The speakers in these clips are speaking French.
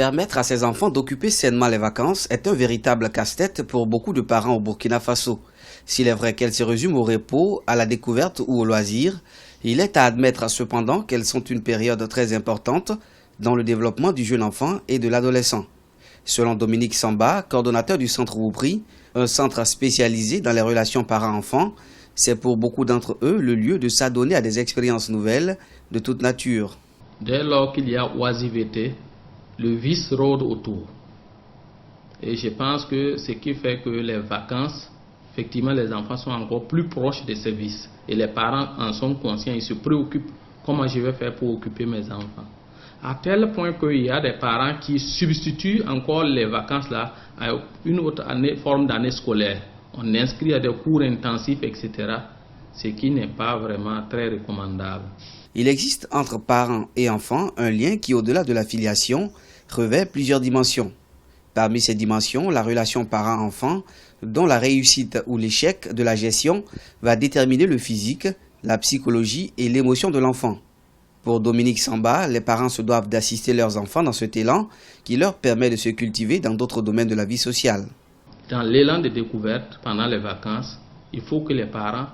Permettre à ses enfants d'occuper sainement les vacances est un véritable casse-tête pour beaucoup de parents au Burkina Faso. S'il est vrai qu'elles se résument au repos, à la découverte ou au loisir, il est à admettre cependant qu'elles sont une période très importante dans le développement du jeune enfant et de l'adolescent. Selon Dominique Samba, coordonnateur du Centre Woupri, un centre spécialisé dans les relations parents-enfants, c'est pour beaucoup d'entre eux le lieu de s'adonner à des expériences nouvelles de toute nature. Dès lors qu'il y a oisiveté, le vice rôde autour. Et je pense que ce qui fait que les vacances, effectivement, les enfants sont encore plus proches de ces vices. Et les parents en sont conscients, ils se préoccupent comment je vais faire pour occuper mes enfants. À tel point qu'il y a des parents qui substituent encore les vacances-là à une autre forme d'année scolaire. On inscrit à des cours intensifs, etc., ce qui n'est pas vraiment très recommandable. Il existe entre parents et enfants un lien qui, au-delà de la filiation, revêt plusieurs dimensions. Parmi ces dimensions, la relation parent-enfant, dont la réussite ou l'échec de la gestion va déterminer le physique, la psychologie et l'émotion de l'enfant. Pour Dominique Samba, les parents se doivent d'assister leurs enfants dans cet élan qui leur permet de se cultiver dans d'autres domaines de la vie sociale. Dans l'élan de découverte pendant les vacances, il faut que les parents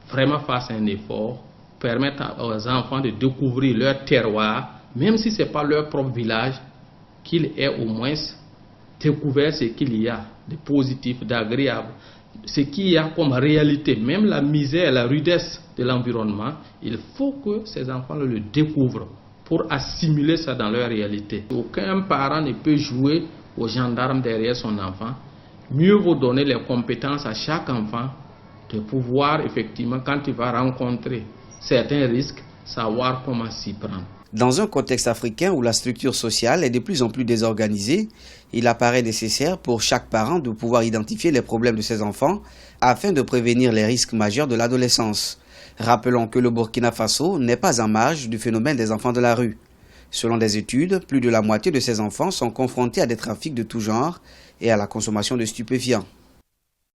vraiment fassent un effort, permettent aux enfants de découvrir leur terroir, même si ce n'est pas leur propre village, qu'il ait au moins découvert ce qu'il y a de positif, d'agréable, ce qu'il y a comme réalité, même la misère, la rudesse de l'environnement. Il faut que ces enfants le découvrent pour assimiler ça dans leur réalité. Aucun parent ne peut jouer au gendarme derrière son enfant. Mieux vaut donner les compétences à chaque enfant de pouvoir, effectivement, quand il va rencontrer certains risques, savoir comment s'y prendre. Dans un contexte africain où la structure sociale est de plus en plus désorganisée, il apparaît nécessaire pour chaque parent de pouvoir identifier les problèmes de ses enfants afin de prévenir les risques majeurs de l'adolescence. Rappelons que le Burkina Faso n'est pas en marge du phénomène des enfants de la rue. Selon des études, plus de la moitié de ces enfants sont confrontés à des trafics de tout genre et à la consommation de stupéfiants.